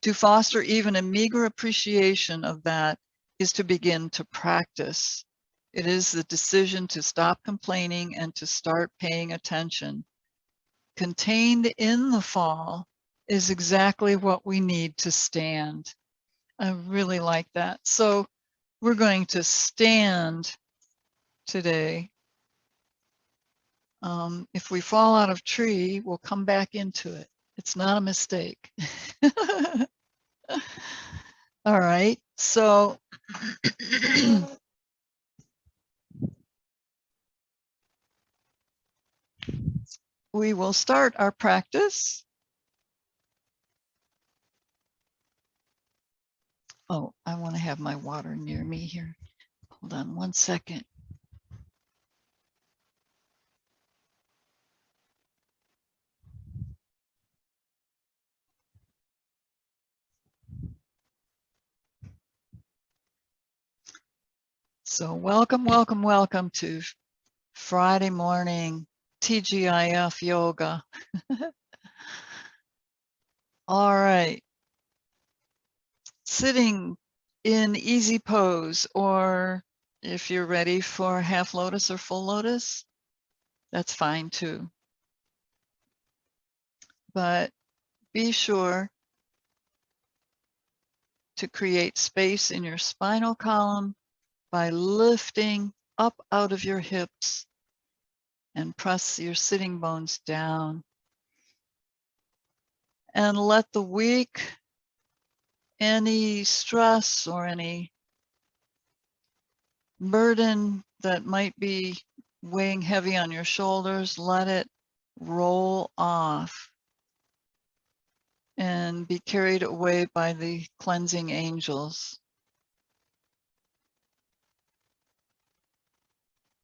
To foster even a meager appreciation of that is to begin to practice. It is the decision to stop complaining and to start paying attention. Contained in the fall is exactly what we need to stand. I really like that. So we're going to stand today. If we fall out of tree, we'll come back into it. It's not a mistake. All right, so we will start our practice. Oh, I want to have my water near me here. Hold on one second. So welcome, welcome, welcome to Friday morning TGIF yoga. All right. Sitting in easy pose, or if you're ready for half lotus or full lotus, that's fine too. But be sure to create space in your spinal column by lifting up out of your hips and press your sitting bones down. And let the weak, any stress or any burden that might be weighing heavy on your shoulders, let it roll off and be carried away by the cleansing angels.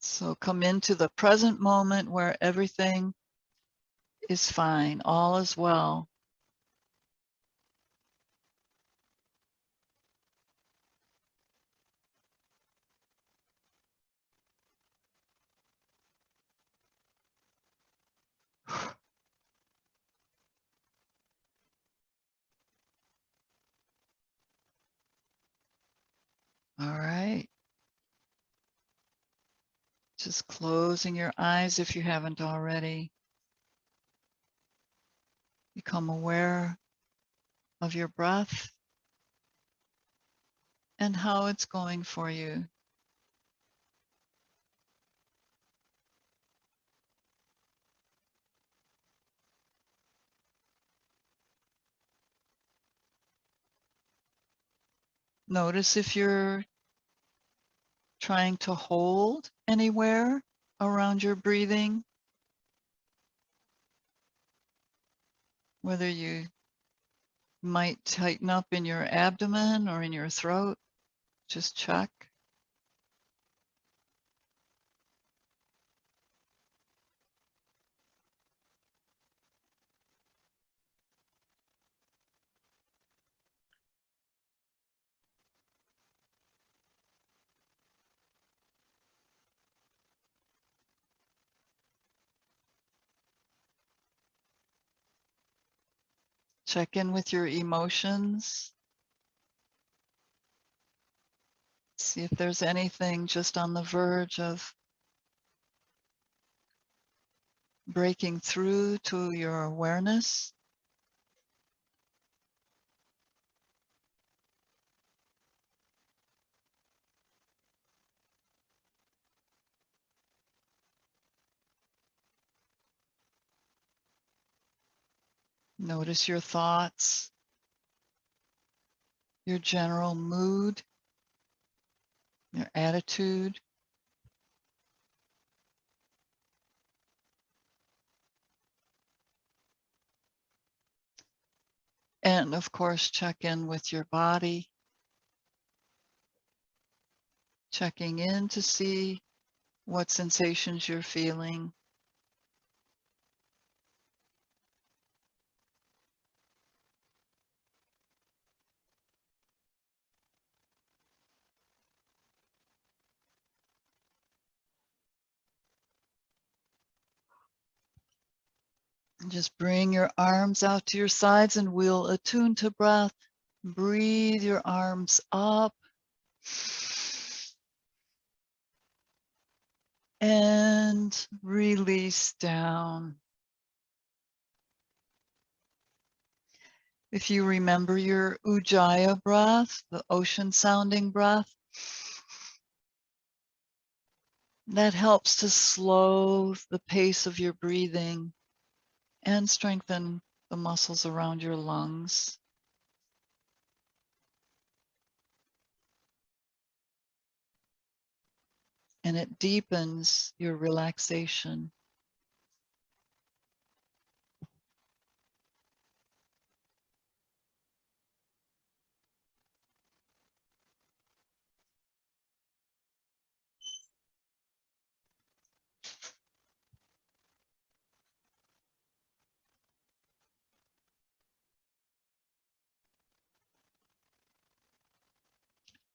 So come into the present moment where everything is fine, all is well. All right. Just closing your eyes if you haven't already. Become aware of your breath and how it's going for you. Notice if you're trying to hold anywhere around your breathing, whether you might tighten up in your abdomen or in your throat, just check. Check in with your emotions. See if there's anything just on the verge of breaking through to your awareness. Notice your thoughts, your general mood, your attitude. And of course, check in with your body, checking in to see what sensations you're feeling. Just bring your arms out to your sides and we'll attune to breath. Breathe your arms up and release down. If you remember your Ujjayi breath, the ocean sounding breath, that helps to slow the pace of your breathing and strengthen the muscles around your lungs. And it deepens your relaxation.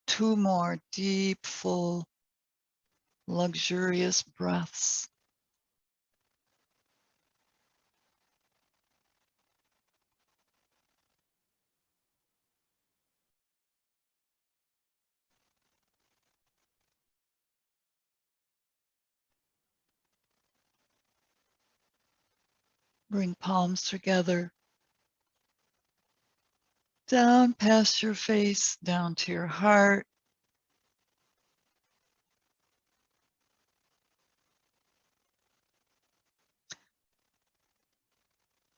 Two more deep, full, luxurious breaths. Bring palms together, down past your face, down to your heart.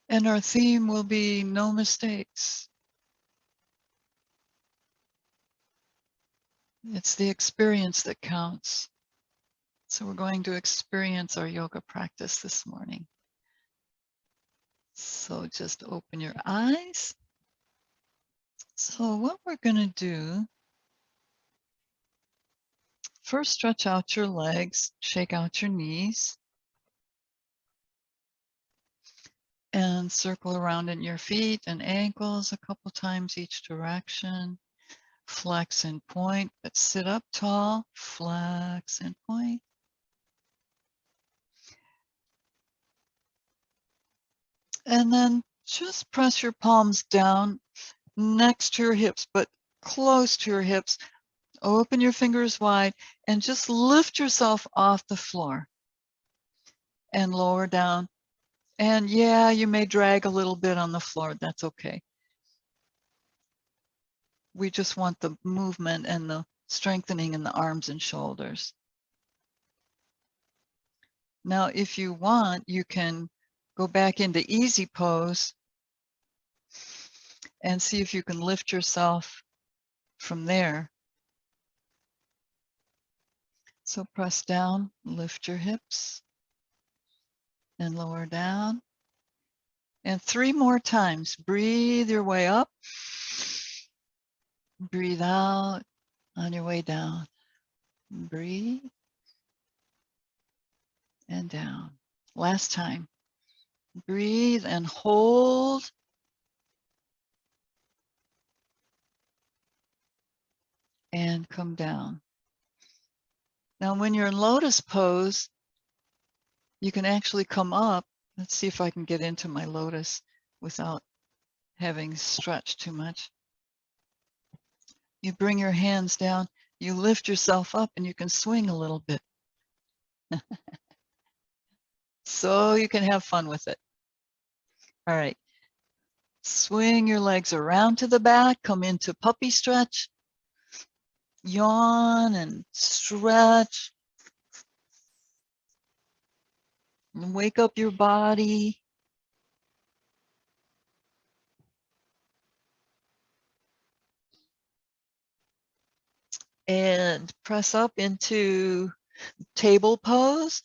And our theme will be no mistakes. It's the experience that counts. So we're going to experience our yoga practice this morning. So just open your eyes. So what we're going to do, first stretch out your legs, shake out your knees, and circle around in your feet and ankles a couple times each direction. Flex and point, but sit up tall, flex and point. And then just press your palms down next to your hips, but close to your hips. Open your fingers wide and just lift yourself off the floor and lower down. And yeah, you may drag a little bit on the floor. That's okay. We just want the movement and the strengthening in the arms and shoulders. Now, if you want, you can go back into easy pose and see if you can lift yourself from there. So press down, lift your hips, and lower down. And 3 more times. Breathe your way up. Breathe out on your way down. Breathe and down. Last time. Breathe and hold. And come down. Now, when you're in lotus pose, you can actually come up. Let's see if I can get into my lotus without having stretched too much. You bring your hands down, you lift yourself up, and you can swing a little bit. So you can have fun with it. All right. Swing your legs around to the back, come into puppy stretch. Yawn and stretch. And wake up your body. And press up into table pose.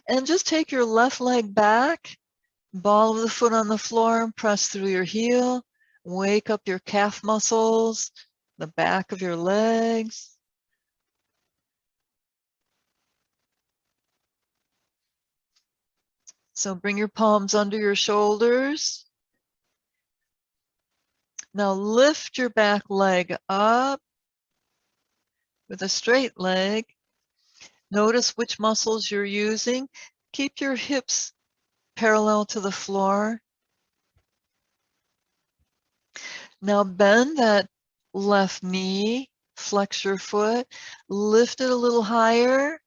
And just take your left leg back, ball of the foot on the floor, press through your heel. Wake up your calf muscles, the back of your legs. So bring your palms under your shoulders. Now lift your back leg up with a straight leg. Notice which muscles you're using. Keep your hips parallel to the floor Now bend that left knee, flex your foot, lift it a little higher,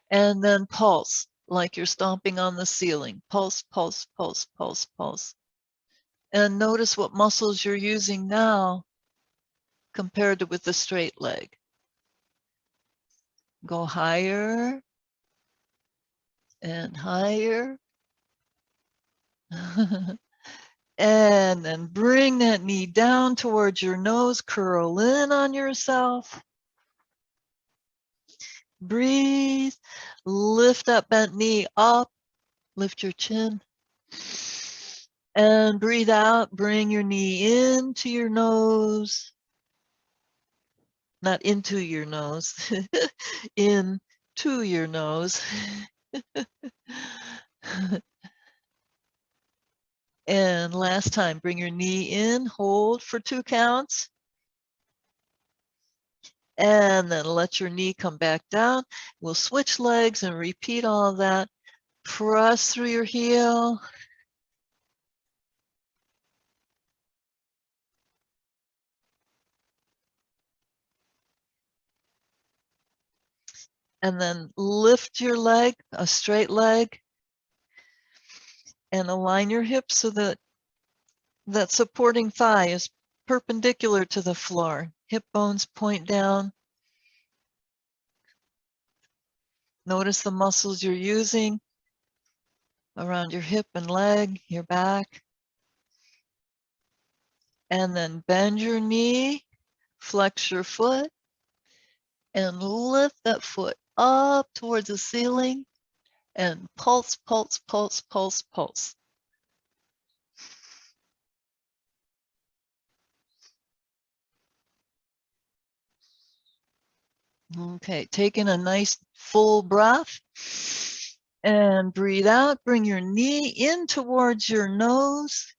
and then pulse like you're stomping on the ceiling. Pulse, pulse, pulse, pulse, pulse. And notice what muscles you're using now compared to with the straight leg. Go higher and higher. And then bring that knee down towards your nose, curl in on yourself. Breathe, lift that bent knee up, lift your chin. And breathe out, bring your knee into your nose. Not into your nose, into your nose. And last time, bring your knee in, hold for 2 counts. And then let your knee come back down. We'll switch legs and repeat all of that. Press through your heel. And then lift your leg, a straight leg, and align your hips so that that supporting thigh is perpendicular to the floor. Hip bones point down. Notice the muscles you're using around your hip and leg, your back. And then bend your knee, flex your foot, and lift that foot up towards the ceiling and pulse, pulse, pulse, pulse, pulse. Okay, take in a nice full breath and breathe out. Bring your knee in towards your nose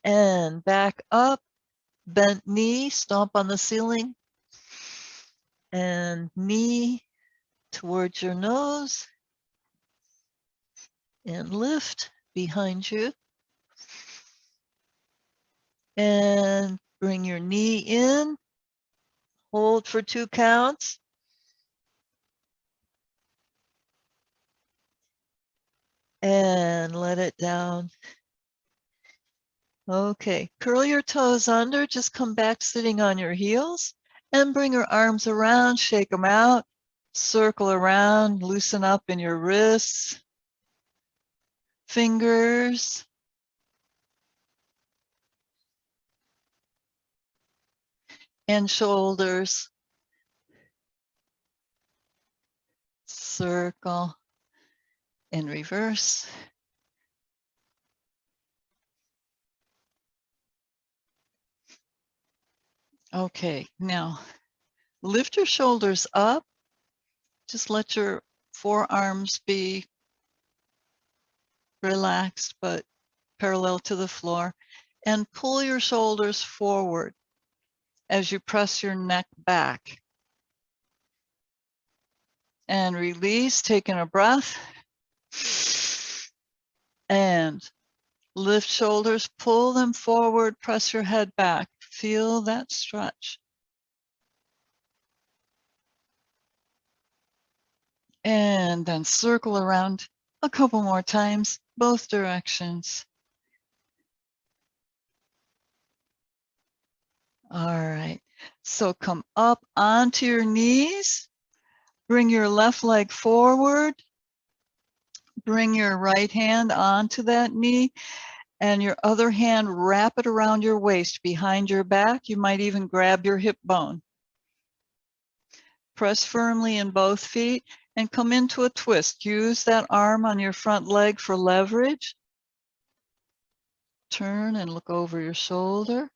and back up. Bent knee, stomp on the ceiling, and knee towards your nose and lift behind you. And bring your knee in, hold for 2 counts. And let it down. Okay, curl your toes under, just come back sitting on your heels and bring your arms around, shake them out, circle around, loosen up in your wrists, fingers, and shoulders. Circle and reverse. Okay, now lift your shoulders up. Just let your forearms be relaxed but parallel to the floor, and pull your shoulders forward as you press your neck back. And release, taking a breath. And lift shoulders, pull them forward, press your head back. Feel that stretch. And then circle around a couple more times, both directions. All right, so come up onto your knees, bring your left leg forward, bring your right hand onto that knee, and your other hand wrap it around your waist behind your back. You might even grab your hip bone. Press firmly in both feet and come into a twist. Use that arm on your front leg for leverage. Turn and look over your shoulder.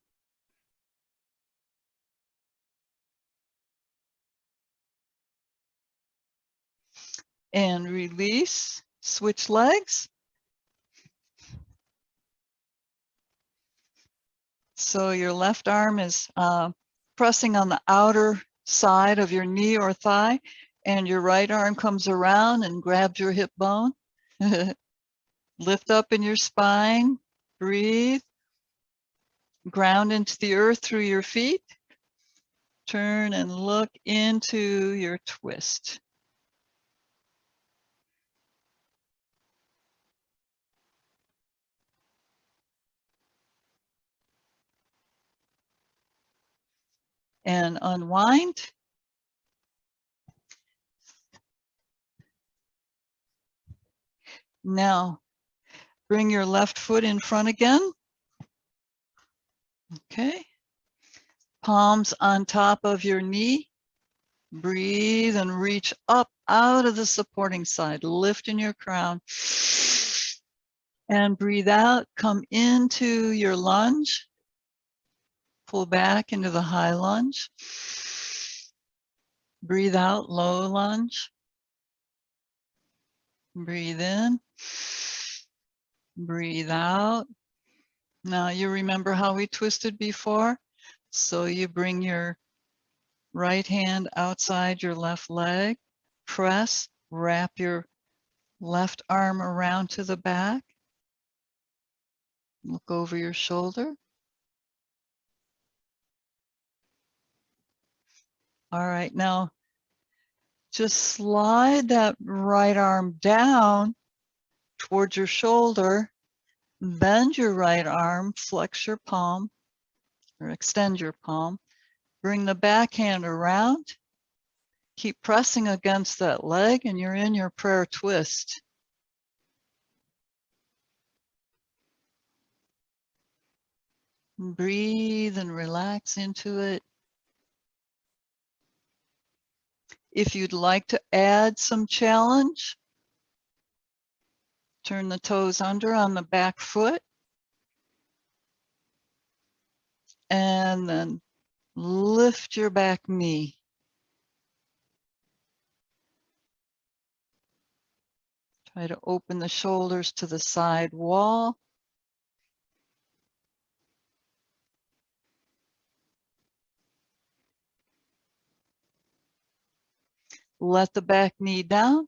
And release. Switch legs. So your left arm is pressing on the outer side of your knee or thigh, and your right arm comes around and grabs your hip bone. Lift up in your spine. Breathe. Ground into the earth through your feet. Turn and look into your twist. And unwind. Now, bring your left foot in front again. Okay. Palms on top of your knee. Breathe and reach up out of the supporting side. Lift in your crown. And breathe out. Come into your lunge. Pull back into the high lunge. Breathe out, low lunge. Breathe in. Breathe out. Now you remember how we twisted before? So you bring your right hand outside your left leg, press, wrap your left arm around to the back, look over your shoulder. All right, now just slide that right arm down towards your shoulder, bend your right arm, flex your palm, or extend your palm, bring the back hand around, keep pressing against that leg, and you're in your prayer twist. Breathe and relax into it. If you'd like to add some challenge, turn the toes under on the back foot, and then lift your back knee. Try to open the shoulders to the side wall. Let the back knee down,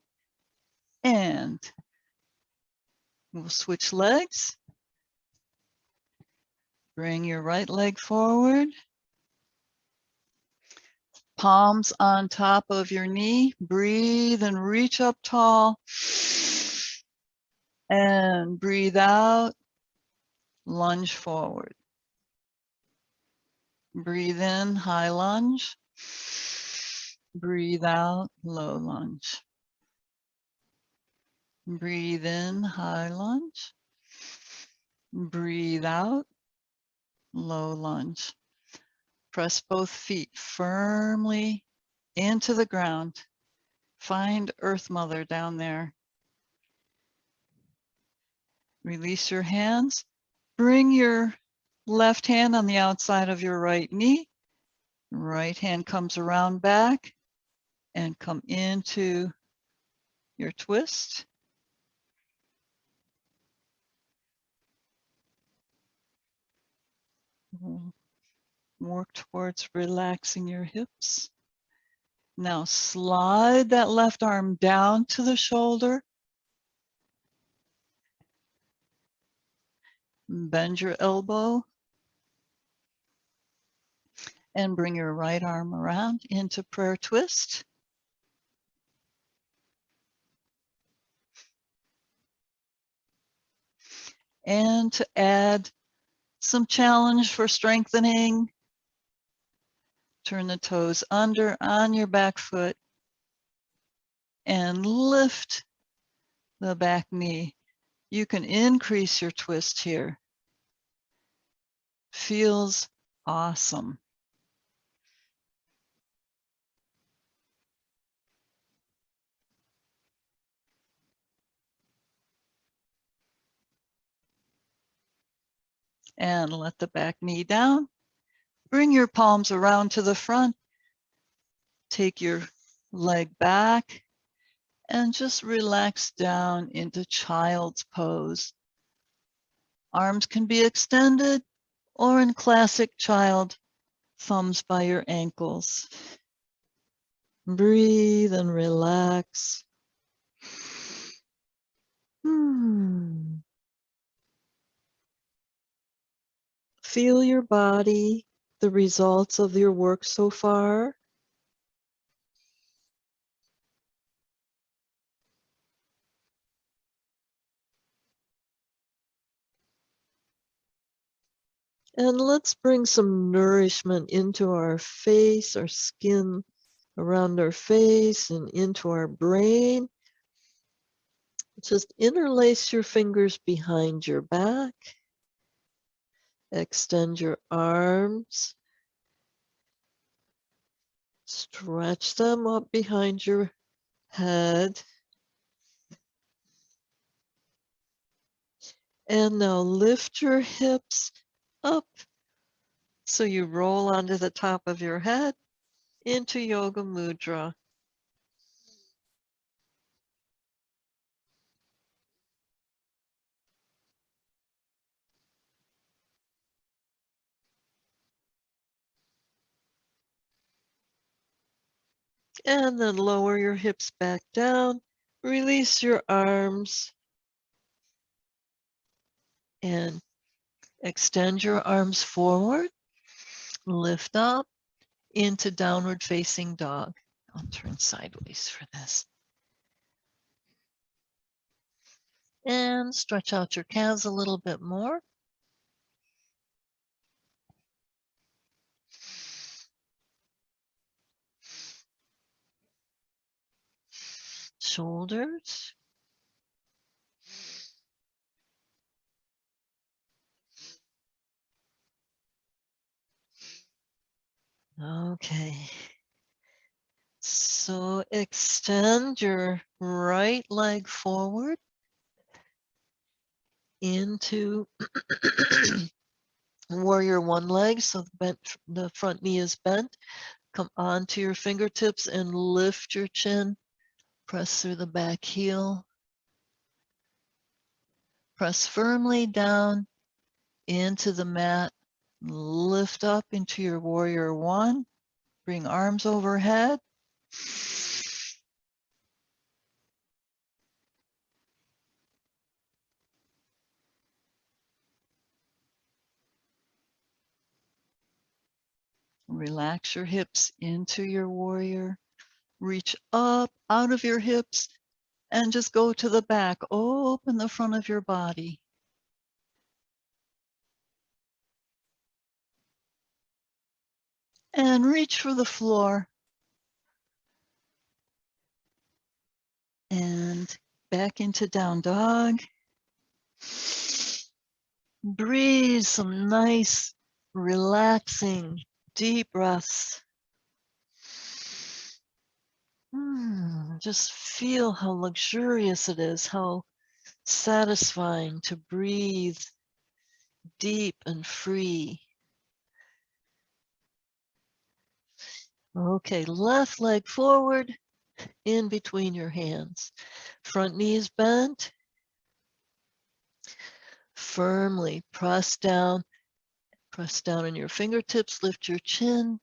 and we'll switch legs. Bring your right leg forward. Palms on top of your knee. Breathe and reach up tall. And breathe out. Lunge forward. Breathe in, high lunge. Breathe out, low lunge. Breathe in, high lunge. Breathe out, low lunge. Press both feet firmly into the ground. Find Earth Mother down there. Release your hands. Bring your left hand on the outside of your right knee. Right hand comes around back and come into your twist. Work towards relaxing your hips. Now slide that left arm down to the shoulder. Bend your elbow. And bring your right arm around into prayer twist. And to add some challenge for strengthening, turn the toes under on your back foot and lift the back knee. You can increase your twist here. Feels awesome. And let the back knee down. Bring your palms around to the front. Take your leg back and just relax down into child's pose. Arms can be extended or in classic child, thumbs by your ankles. Breathe and relax. Feel your body, the results of your work so far. And let's bring some nourishment into our face, our skin around our face, and into our brain. Just interlace your fingers behind your back. Extend your arms. Stretch them up behind your head. And now lift your hips up so you roll onto the top of your head into Yoga Mudra. And then lower your hips back down. Release your arms and extend your arms forward. Lift up into downward facing dog. I'll turn sideways for this. And stretch out your calves a little bit more. Shoulders. Okay. So extend your right leg forward into warrior one leg. So the front knee is bent. Come onto your fingertips and lift your chin. Press through the back heel. Press firmly down into the mat. Lift up into your warrior one. Bring arms overhead. Relax your hips into your warrior. Reach up out of your hips and just go to the back. Open the front of your body. And reach for the floor. And back into down dog. Breathe some nice, relaxing, deep breaths. Just feel how luxurious it is, how satisfying to breathe deep and free. Okay, left leg forward, in between your hands. Front knee is bent. Firmly press down in your fingertips, lift your chin.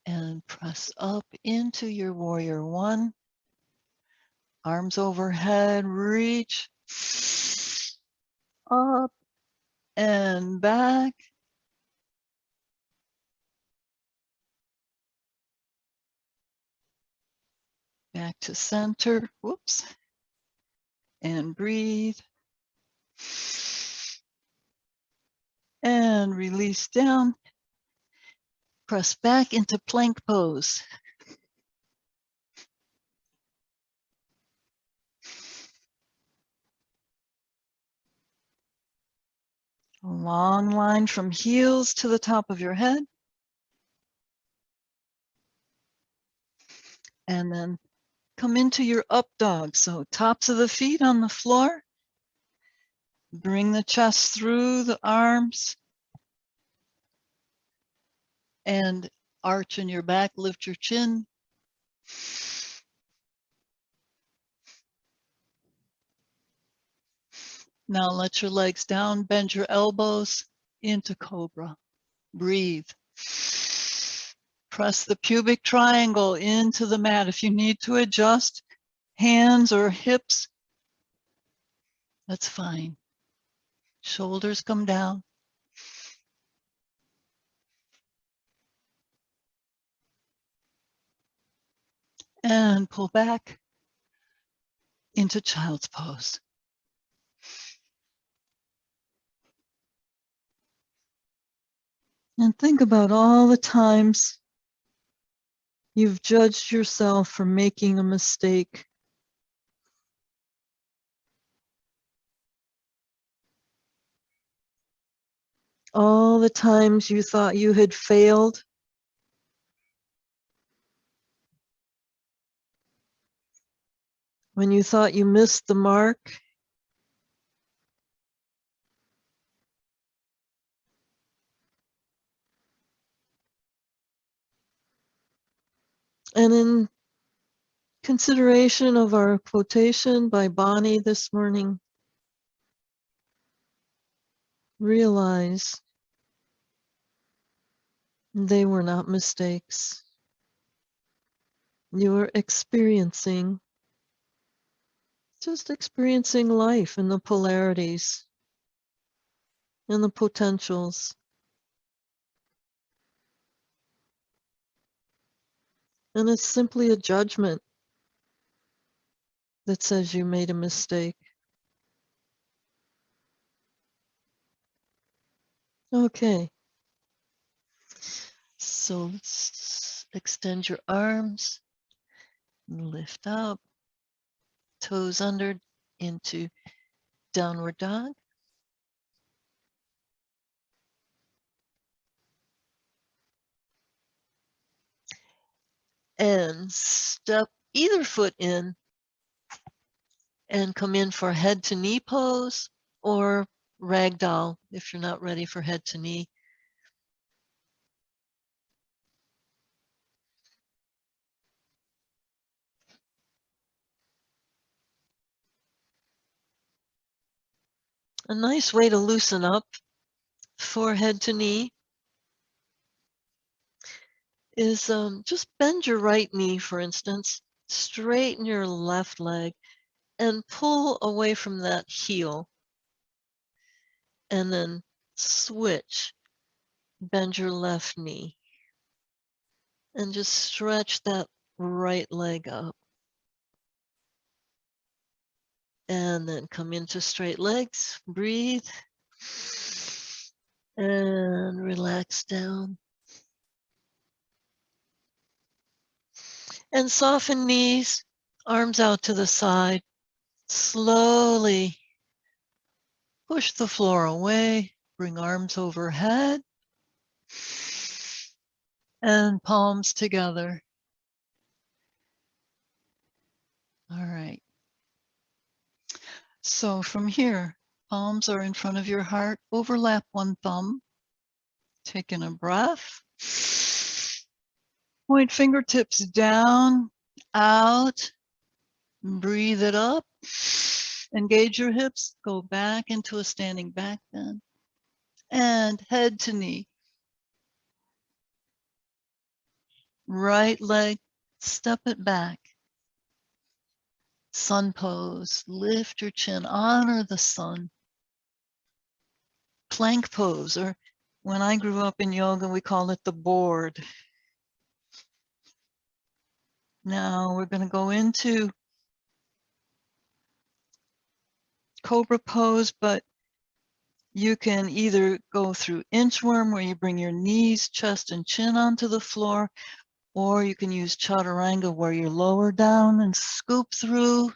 And press up into your warrior one. Arms overhead, reach up and back. Back to center, whoops. And breathe. And release down. Press back into plank pose. A long line from heels to the top of your head. And then come into your up dog. So tops of the feet on the floor. Bring the chest through the arms. And arch in your back, lift your chin. Now let your legs down, bend your elbows into cobra. Breathe. Press the pubic triangle into the mat. If you need to adjust hands or hips, That's fine. Shoulders come down. And pull back into child's pose. And think about all the times you've judged yourself for making a mistake. All the times you thought you had failed. When you thought you missed the mark. And in consideration of our quotation by Bonnie this morning, realize they were not mistakes. You were just experiencing life and the polarities and the potentials. And it's simply a judgment that says you made a mistake. Okay. So let's extend your arms, lift up, toes under into downward dog. And step either foot in and come in for head to knee pose or ragdoll if you're not ready for head to knee. A nice way to loosen up for head to knee is just bend your right knee, for instance, straighten your left leg and pull away from that heel. And then switch, bend your left knee and just stretch that right leg up. And then come into straight legs, breathe, and relax down. And soften knees, arms out to the side. Slowly push the floor away, bring arms overhead, and palms together. All right. So from here, palms are in front of your heart, overlap one thumb, taking a breath. Point fingertips down, out, breathe it up. Engage your hips, go back into a standing back bend. And head to knee. Right leg, step it back. Sun pose, lift your chin, honor the sun. Plank pose, or when I grew up in yoga, we call it the board. Now we're going to go into cobra pose, but you can either go through inchworm where you bring your knees, chest, and chin onto the floor, or you can use chaturanga where you're lower down and scoop through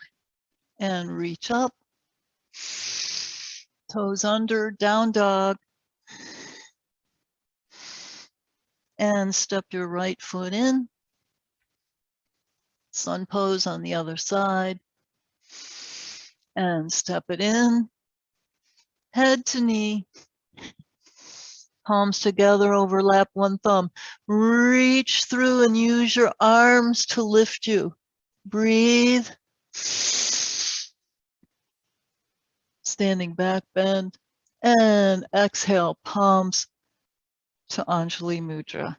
and reach up. Toes under, down dog. And step your right foot in. Sun pose on the other side. And step it in. Head to knee. Palms together, overlap one thumb. Reach through and use your arms to lift you. Breathe. Standing back bend. And exhale, palms to Anjali Mudra.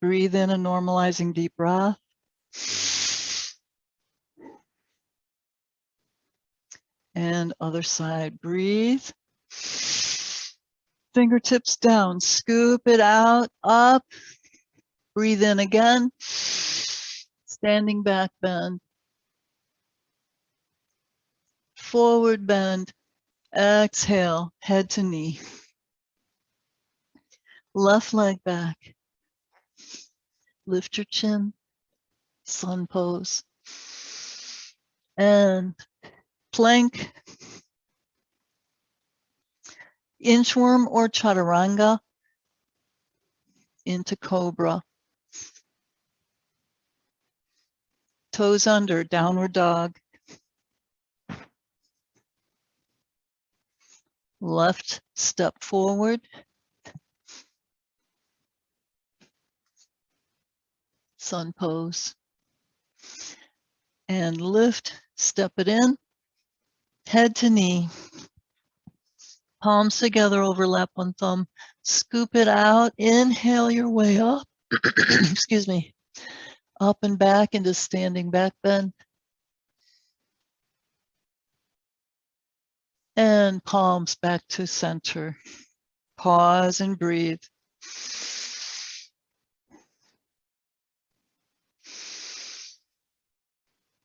Breathe in a normalizing deep breath. And other side, breathe. Fingertips down, scoop it out, up. Breathe in again. Standing back bend. Forward bend. Exhale, head to knee. Left leg back. Lift your chin. Sun pose. And plank. Inchworm or chaturanga into cobra. Toes under, downward dog. Left step forward. Sun pose. And lift, step it in. Head to knee. Palms together, overlap one thumb. Scoop it out. Inhale your way up. Excuse me. Up and back into standing back bend. And palms back to center. Pause and breathe.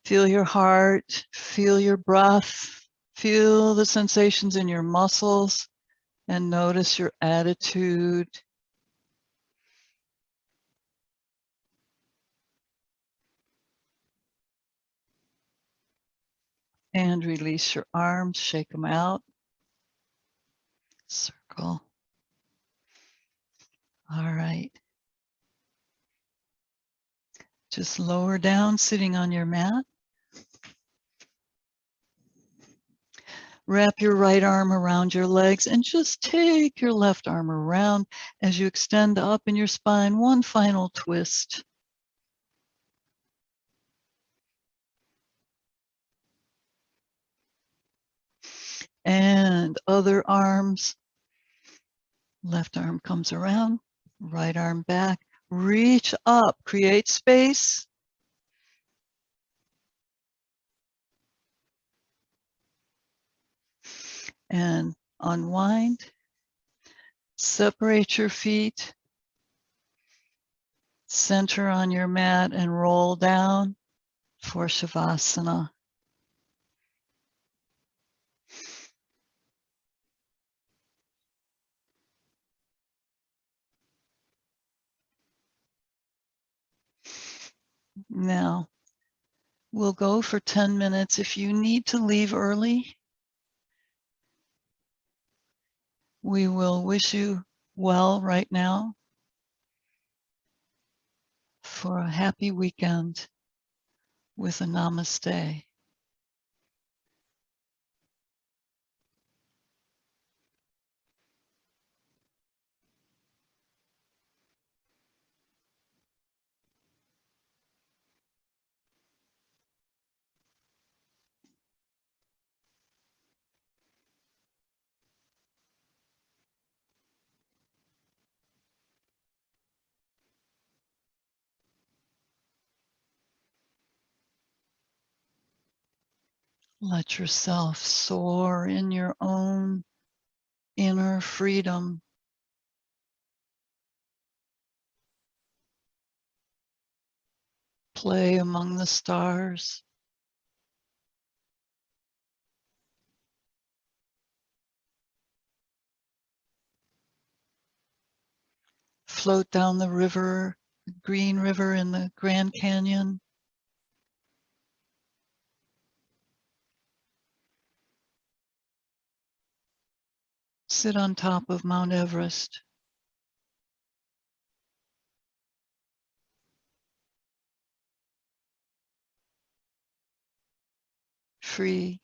Feel your heart, feel your breath, feel the sensations in your muscles, and notice your attitude. And release your arms, shake them out. Circle. All right. Just lower down, sitting on your mat. Wrap your right arm around your legs and just take your left arm around as you extend up in your spine. One final twist. And other arms. Left arm comes around, right arm back. Reach up, create space. And unwind. Separate your feet. Center on your mat and roll down for Shavasana. Now, we'll go for 10 minutes. If you need to leave early, we will wish you well right now for a happy weekend with a namaste. Let yourself soar in your own inner freedom. Play among the stars. Float down the river, Green River in the Grand Canyon. Sit on top of Mount Everest. Free.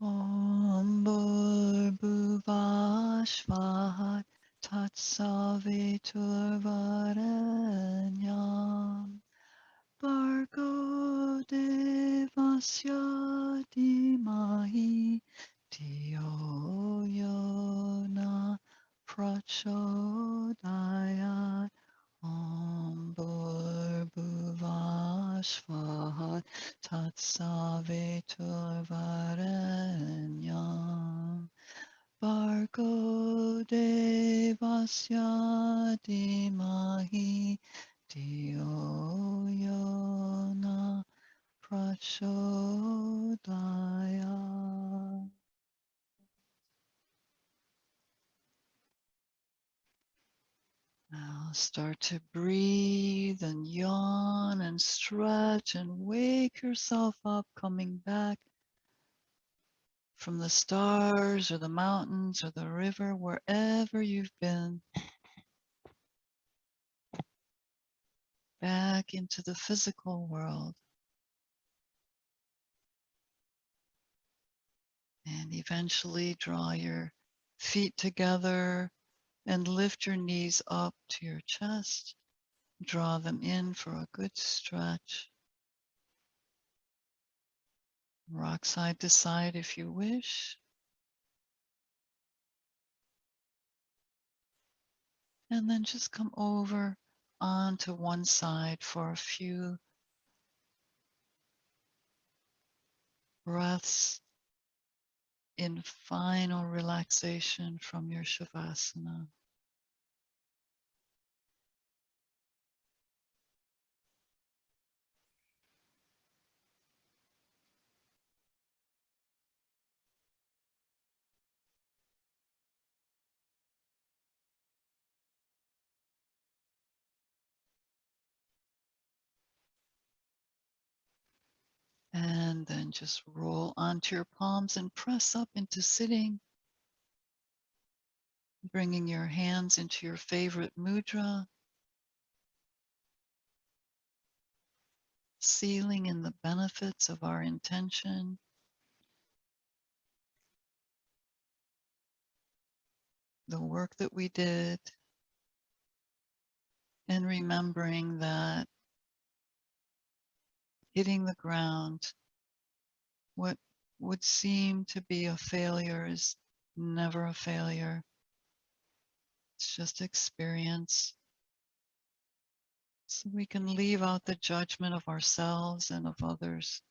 Om Bhuvashvahat Tatsaviturvarenyam Bhargo Devasya Dhimahi Dhiyo Yo Prachodayat Om Bhuvashvahat Tatsaviturvarenyam Bhargo Devasya Dhimahi Dhiyo Yo Prachodayat. Now start to breathe and yawn and stretch and wake yourself up, coming back from the stars or the mountains or the river, wherever you've been, back into the physical world. And eventually draw your feet together and lift your knees up to your chest. Draw them in for a good stretch. Rock side to side if you wish. And then just come over onto one side for a few breaths in final relaxation from your Shavasana. And then just roll onto your palms and press up into sitting, bringing your hands into your favorite mudra, sealing in the benefits of our intention, the work that we did, and remembering that hitting the ground, what would seem to be a failure is never a failure. It's just experience. So we can leave out the judgment of ourselves and of others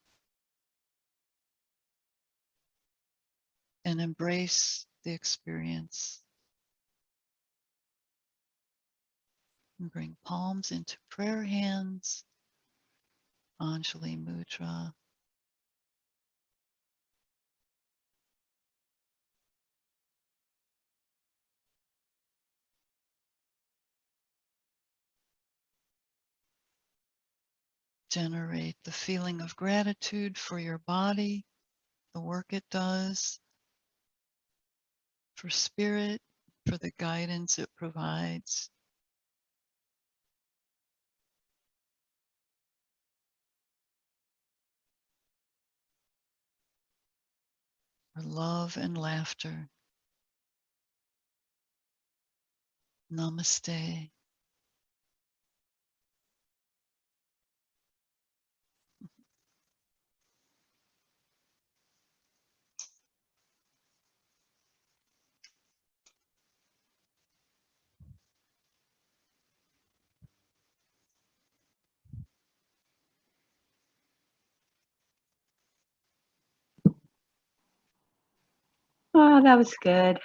and embrace the experience. And bring palms into prayer hands, Anjali Mudra. Generate the feeling of gratitude for your body, the work it does, for spirit, for the guidance it provides. For love and laughter. Namaste. Oh, that was good.